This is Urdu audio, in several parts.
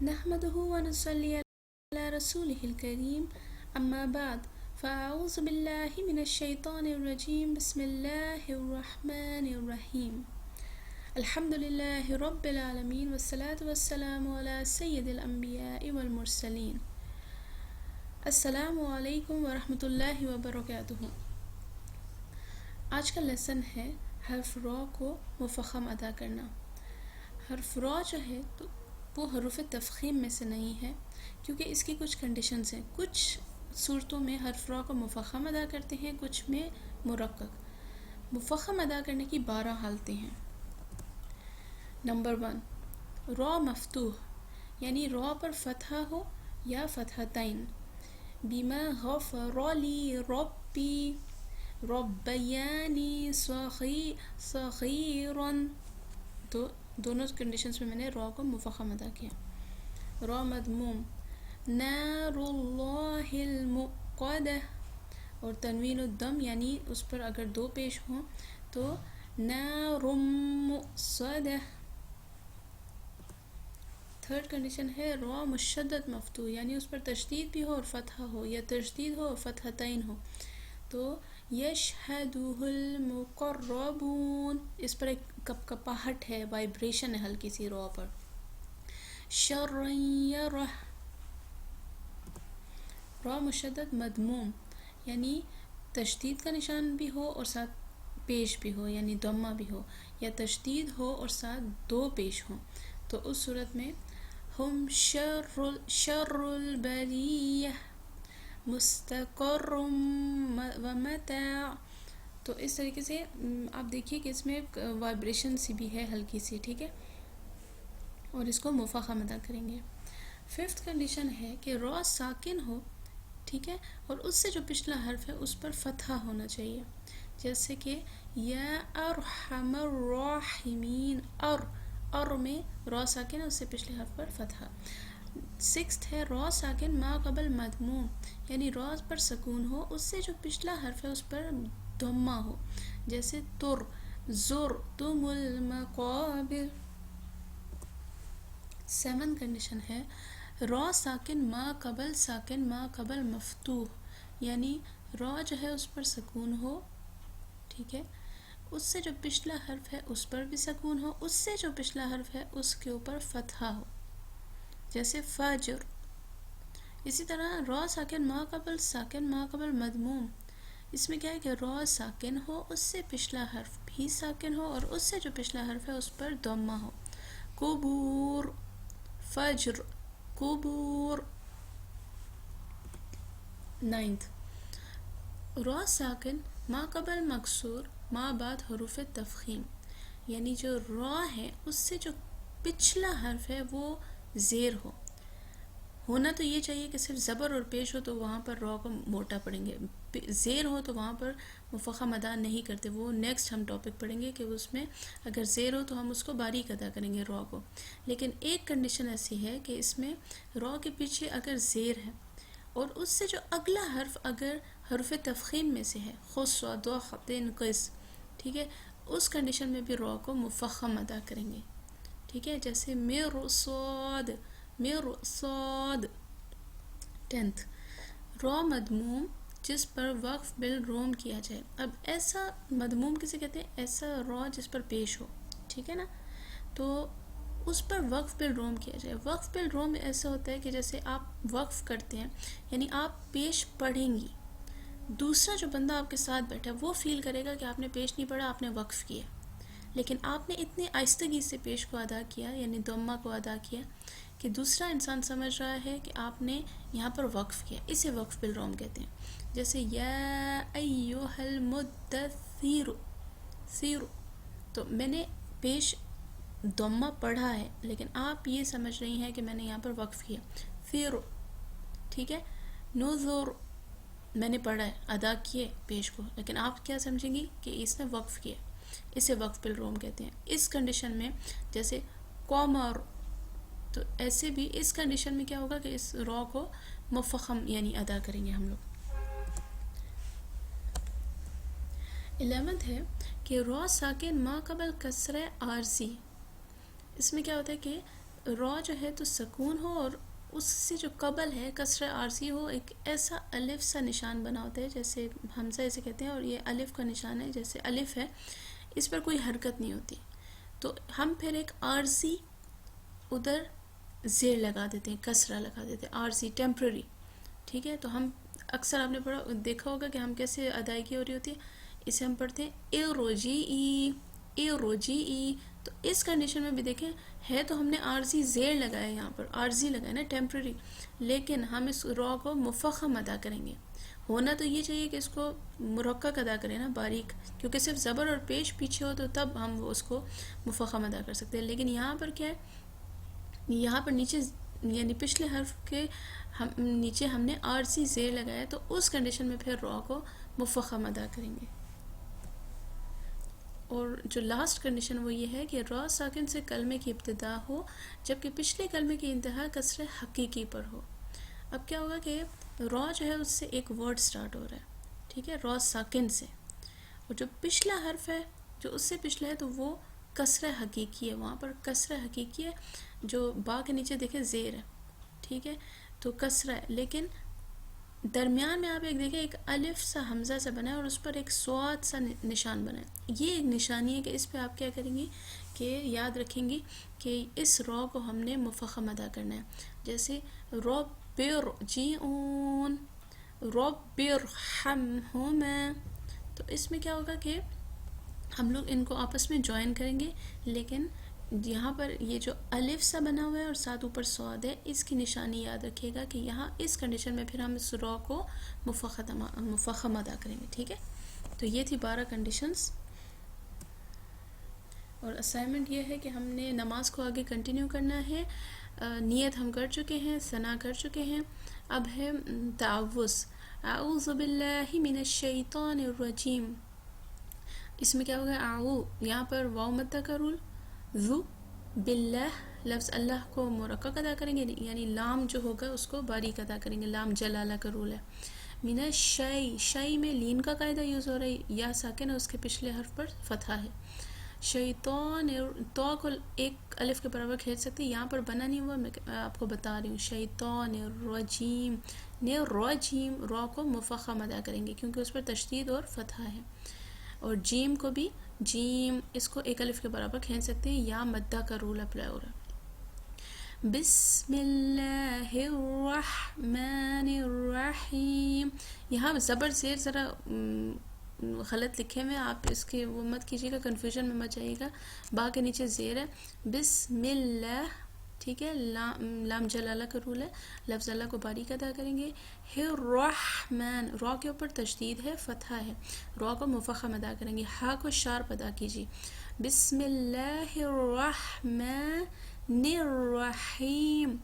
نحمده ونصلي على رسوله الكريم أما بعد فأعوذ بالله من الشيطان الرجيم بسم الله الرحمن الرحيم الحمد لله رب العالمين والصلاة والسلام على سيد الأنبياء والمرسلين السلام علیکم ورحمۃ اللہ وبرکاتہ۔ آج کا لیسن ہے حرف را کو مفخم ادا کرنا۔ حرف را جو ہے تو وہ حروف تفخیم میں سے نہیں ہے، کیونکہ اس کی کچھ کنڈیشنز ہیں۔ کچھ صورتوں میں حرف را کو مفخم ادا کرتے ہیں، کچھ میں مرقق۔ مفخم ادا کرنے کی 12 حالتیں ہیں۔ نمبر 1، را مفتوح، یعنی را پر فتحہ ہو یا فتحتین۔ بما غفر لی ربی، ربیانی صغیرا، تو دونوں کنڈیشنز میں نے را کو مفخم ادا کیا۔ را مضموم، نار اللہ الموقدہ، اور تنوین الدم، یعنی اس پر اگر 2 پیش ہوں تو نار مؤصدہ۔ تھرڈ کنڈیشن ہے را مشدد مفتوح، یعنی اس پر تشدید بھی ہو اور فتحہ ہو، یا تشدید ہو اور فتحتین ہو، تو یشہدہ المقربون، اس پر ایک کپاہٹ ہے، وائبریشن ہے ہلکی سی را پر۔ شرًا یرہ، را مشدد مضموم، یعنی تشدید کا نشان بھی ہو اور ساتھ پیش بھی ہو، یعنی ضمہ بھی ہو، یا تشدید ہو اور ساتھ 2 پیش ہوں، تو اس صورت میں ہم شر البریہ مستقر و متاع۔ تو اس طریقے سے آپ دیکھیے کہ اس میں وائبریشن سی بھی ہے ہلکی سی، ٹھیک ہے، اور اس کو مفخم ادا کریں گے۔ 5th کنڈیشن ہے کہ را ساکن ہو، ٹھیک ہے، اور اس سے جو پچھلا حرف ہے اس پر فتحہ ہونا چاہیے، جیسے کہ یا ارحم الراحمین، اور میں را ساکن ہے، اس سے پچھلے حرف پر فتحہ۔ 6th ہے را ساکن ما قبل مضموم، یعنی را پر سکون ہو، اس سے جو پچھلا حرف ہے اس پر ضمہ ہو، جیسے تر زر تم المقابر۔ 7th کنڈیشن ہے را ساکن ما قبل ساکن ما قبل مفتوح، یعنی را جو ہے اس پر سکون ہو، ٹھیک ہے، اس سے جو پچھلا حرف ہے اس پر بھی سکون ہو، اس سے جو پچھلا حرف ہے اس کے اوپر فتحہ ہو، جیسے فجر۔ اسی طرح را ساکن ما قبل مضموم، اس میں کیا ہے کہ را ساکن ہو، اس سے پچھلا حرف بھی ساکن ہو، اور اس سے جو پچھلا حرف ہے اس پر ضمہ ہو، قبور، فجر، قبور۔ 9th را ساکن ما قبل مکسور ما بعد حروف تفخیم، یعنی جو را ہے اس سے جو پچھلا حرف ہے وہ زیر ہو۔ ہونا تو یہ چاہیے کہ صرف زبر اور پیش ہو تو وہاں پر را کو موٹا پڑھیں گے، زیر ہو تو وہاں پر مفخم ادا نہیں کرتے، وہ نیکسٹ ہم ٹاپک پڑھیں گے کہ اس میں اگر زیر ہو تو ہم اس کو باریک ادا کریں گے را کو۔ لیکن ایک کنڈیشن ایسی ہے کہ اس میں را کے پیچھے اگر زیر ہے اور اس سے جو اگلا حرف اگر حرف تفخیم میں سے ہے، خص دن قص، ٹھیک ہے، اس کنڈیشن میں بھی را کو مفخم ادا کریں گے، ٹھیک ہے، جیسے مرصاد، مرصاد۔ 10th را مضموم جس پر وقف بالروم کیا جائے۔ اب ایسا مضموم کسے کہتے ہیں؟ ایسا را جس پر پیش ہو، ٹھیک ہے نا، تو اس پر وقف بالروم کیا جائے۔ وقف بالروم ایسا ہوتا ہے کہ جیسے آپ وقف کرتے ہیں، یعنی آپ پیش پڑھیں گی، دوسرا جو بندہ آپ کے ساتھ بیٹھا ہے وہ فیل کرے گا کہ آپ نے پیش نہیں پڑھا، آپ نے وقف کیا، لیکن آپ نے اتنی آہستگی سے پیش کو ادا کیا، یعنی ضمہ کو ادا کیا، کہ دوسرا انسان سمجھ رہا ہے کہ آپ نے یہاں پر وقف کیا، اسے وقف بالروم کہتے ہیں۔ جیسے یا ایھا المدثر، سیر، تو میں نے پیش ضمہ پڑھا ہے لیکن آپ یہ سمجھ رہی ہیں کہ میں نے یہاں پر وقف کیا، فیر، ٹھیک ہے۔ نذر، میں نے پڑھا ہے، ادا کیے پیش کو، لیکن آپ کیا سمجھیں گی کہ اس نے وقف کیا، اسے وقف بالروم کہتے ہیں۔ اس کنڈیشن میں جیسے قمر، تو ایسے بھی اس کنڈیشن میں کیا ہوگا کہ اس را کو مفخم یعنی ادا کریں گے ہم لوگ۔ 11th ہے کہ را ساکن ما قبل کسرہ عارضی، اس میں کیا ہوتا ہے کہ را جو ہے تو سکون ہو اور اس سے جو قبل ہے کسر عارضی ہو، ایک ایسا الف سا نشان بنا ہوتا ہے جیسے حمزہ اسے کہتے ہیں، اور یہ الف کا نشان ہے، جیسے الف ہے اس پر کوئی حرکت نہیں ہوتی، تو ہم پھر ایک عارضی ادھر زیر لگا دیتے ہیں، کسرہ لگا دیتے ہیں عارضی ٹیمپرری. ٹھیک ہے، تو ہم اکثر آپ نے دیکھا ہوگا کہ ہم کیسے ادائیگی ہو رہی ہوتی ہے، اسے ہم پڑھتے ہیں اے روجی ای روجی ای. تو اس کنڈیشن میں بھی دیکھیں ہے تو ہم نے عارضی زیر لگایا، یہاں پر عارضی لگایا نا ٹیمپرری، لیکن ہم اس را کو مفخم ادا کریں گے. ہونا تو یہ چاہیے کہ اس کو مرقق ادا کریں نا، باریک، کیونکہ صرف زبر اور پیش پیچھے ہو تو تب ہم اس کو مفخم ادا کر سکتے ہیں. لیکن یہاں پر کیا ہے، یہاں پر نیچے یعنی پچھلے حرف کے نیچے ہم نے عارضی زیر لگایا، تو اس کنڈیشن میں پھر را کو مفخم ادا کریں گے. اور جو لاسٹ کنڈیشن وہ یہ ہے کہ را ساکن سے کلمے کی ابتدا ہو جبکہ پچھلے کلمے کی انتہا کسر حقیقی پر ہو. اب کیا ہوگا کہ را جو ہے اس سے ایک ورڈ سٹارٹ ہو رہا ہے، ٹھیک ہے، را ساکن سے، اور جو پچھلا حرف ہے جو اس سے پچھلا ہے تو وہ کسر حقیقی ہے، وہاں پر کسر حقیقی ہے، جو با کے نیچے دیکھیں زیر ہے، ٹھیک ہے، تو کسرہ ہے، لیکن درمیان میں آپ ایک دیکھیں ایک الف سا حمزہ سا بنا ہے اور اس پر ایک صاد سا نشان بنا ہے. یہ ایک نشانی ہے کہ اس پہ آپ کیا کریں گی کہ یاد رکھیں گی کہ اس را کو ہم نے مفخم ادا کرنا ہے. جیسے ربرجعون، ربرحمہما، تو اس میں کیا ہوگا کہ ہم لوگ ان کو آپس میں جوائن کریں گے، لیکن یہاں پر یہ جو الف سا بنا ہوا ہے اور ساتھ اوپر صاد ہے، اس کی نشانی یاد رکھیے گا کہ یہاں اس کنڈیشن میں پھر ہم اس را کو مفخم ادا کریں گے. ٹھیک ہے، تو یہ تھی 12 کنڈیشنز. اور اسائنمنٹ یہ ہے کہ ہم نے نماز کو آگے کنٹینیو کرنا ہے. نیت ہم کر چکے ہیں، ثنا کر چکے ہیں، اب ہے تعوذ. اعوذ باللہ من الشیطان الرجیم. اس میں کیا ہوگا، یہاں پر واو مدہ کا رول، ذو باللہ لفظ اللہ کو مرقق ادا کریں گے، یعنی لام جو ہوگا اس کو باریک ادا کریں گے، لام جلالہ کا رول ہے. من الشی میں لین کا قاعدہ یوز ہو رہا ہے، یا ساکن ہے اس کے پچھلے حرف پر فتحہ ہے. شیطان تو کو ایک الف کے برابر کھینچ سکتے، یہاں پر بنا نہیں ہوا، میں آپ کو بتا رہی ہوں. شیطان الرجیم، رجیم، را کو مفخم ادا کریں گے کیونکہ اس پر تشدید اور فتحہ ہے. اور جیم کو بھی جیم، اس کو ایک الف کے برابر کھینچ سکتے ہیں، یا مدہ کا رول اپلائی ہو رہا ہے. بسم اللہ الرحمن الرحیم. یہاں زبر زیر ذرا غلط لکھے ہوئے، آپ اس کی وہ مت کیجیے گا، کنفیوژن میں مت جائیے گا. با کے نیچے زیر ہے، بسم اللہ، ٹھیک ہے، لام جلالہ کا رول ہے، لفظ اللہ کو باریک ادا کریں گے. الرحمن، را کے اوپر تشدید ہے، فتحہ ہے، را کو مفخم ادا کریں گے. ہا کو شارپ ادا کیجیے. بسم اللہ الرحمن الرحیم.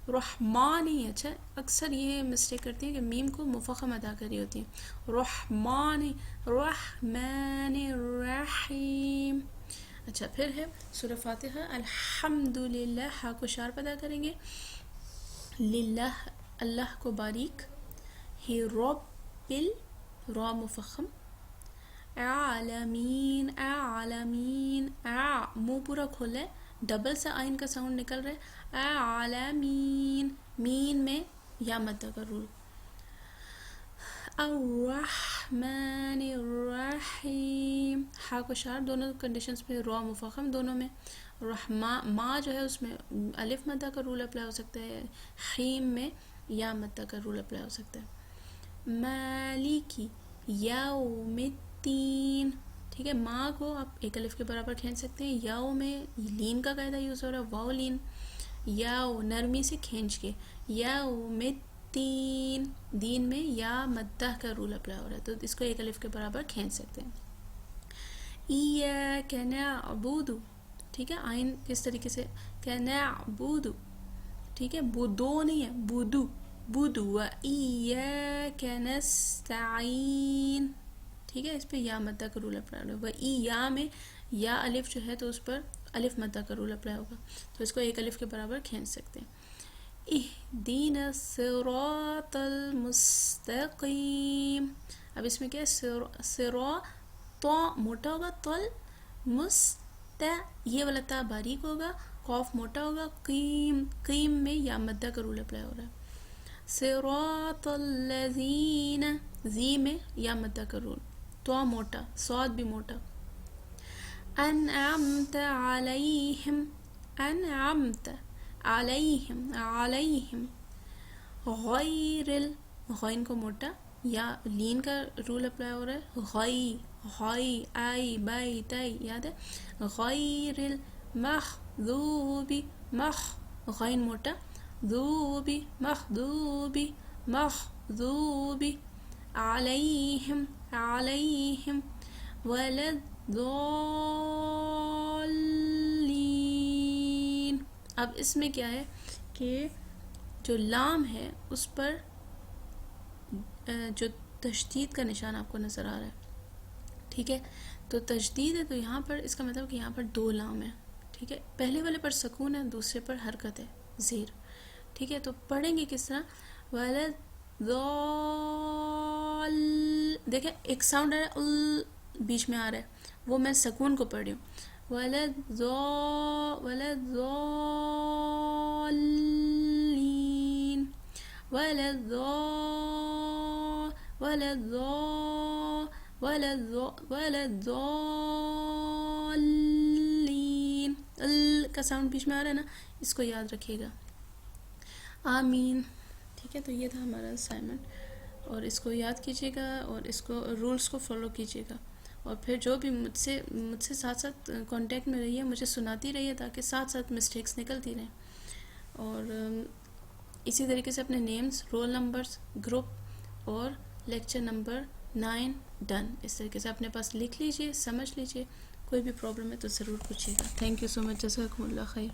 رحمانی، اچھا اکثر یہ مسٹیک کرتی ہیں کہ میم کو مفخم ادا کری ہوتی ہیں. رحمانی، رحمن الرحیم. اچھا پھر ہے سورہ فاتحہ. الحمدللہ، ہا کو شارپ ادا کریں گے، للہ اللہ کو باریک، ہی رب را مفخم، عالمین، عالمین، منہ پورا کھولا ہے، ڈبل سا آئین کا ساؤنڈ نکل رہا ہے، عالمین، مین میں یا مدہ کا رول. الرحمن الرحیم، ہا کو شار، دونوں کنڈیشنز پہ را مفخم دونوں میں. ما جو ہے اس میں الف مدہ کا رول اپلائی ہو سکتا ہے، خیم میں یا مدہ کا رول اپلائی ہو سکتا ہے. مالکی یوم الدین، ٹھیک ہے، ما کو آپ ایک الف کے برابر کھینچ سکتے ہیں. یاؤ میں لین کا قاعدہ یوز ہو رہا ہے، واو لین، یاؤ نرمی سے کھینچ کے، یوم الدین، دین میں یا مدہ کا رول اپلائی ہو رہا ہے تو اس کو ایک الف کے برابر کھینچ سکتے ہیں. ایاک نعبد، ٹھیک ہے، آئین کس طریقے سے کہ نعبد، ٹھیک ہے، بدو نہیں ہے، بدو، بدو، و ایاک نستعین، ٹھیک ہے، اس پہ یا مدہ کا رول اپلائی ہوگا. یا میں یا الف جو ہے تو اس پر الف مدہ کا رول اپلائی ہوگا تو اس کو ایک الف کے برابر کھینچ سکتے ہیں. اہدینا الصراط المستقیم. اب اس میں کیا ہے، سرا تو موٹا ہوگا، تل مست، یہ والا تا باریک ہوگا، قاف موٹا ہوگا. قیم قیم میں یا مدہ کا رول اپلائی ہو رہا ہے. صراط الذین زی میں یا مدہ کا رول. تو موٹا, صاد بھی موٹا. انعمت علیہم انعمت علیہم علیہم. غیر غین کو موٹا یا لین کا رول اپلائی ہو رہا ہے. غی غی آئی بائی تائی یاد ہے. غیر المغضوب غین موٹا. ذوبی مغضوبی مغضوبی. علیہم علیہم. ولضالین. اب اس میں کیا ہے کہ جو لام ہے اس پر جو تشدید کا نشان آپ کو نظر آ رہا ہے, ٹھیک ہے. تو تشدید ہے تو یہاں پر اس کا مطلب کہ یہاں پر دو لام ہیں, ٹھیک ہے. پہلے والے پر سکون ہے, دوسرے پر حرکت ہے, زیر, ٹھیک ہے. تو پڑھیں گے کس طرح. ولضال, دیکھیں ایک ساؤنڈ ہے بیچ میں آ رہا ہے, وہ میں سکون کو پڑھ رہی ہوں. ولضالین ولضالین. ال کا ساؤنڈ بیچ میں آ رہا ہے نا, اس کو یاد رکھیے گا. آمین. ٹھیک ہے, تو یہ تھا ہمارا اسائنمنٹ, اور اس کو یاد کیجیے گا اور اس کو رولز کو فالو کیجیے گا. اور پھر جو بھی مجھ سے ساتھ ساتھ کانٹیکٹ میں رہیے, مجھے سناتی رہیے تاکہ ساتھ ساتھ مسٹیکس نکلتی رہیں. اور اسی طریقے سے اپنے نیمز, رول نمبرز, گروپ اور لیکچر نمبر 9 ڈن اس طریقے سے اپنے پاس لکھ لیجئے, سمجھ لیجئے. کوئی بھی پرابلم ہے تو ضرور پوچھیے گا. تھینک یو سو مچ. جزاکم اللہ خیر.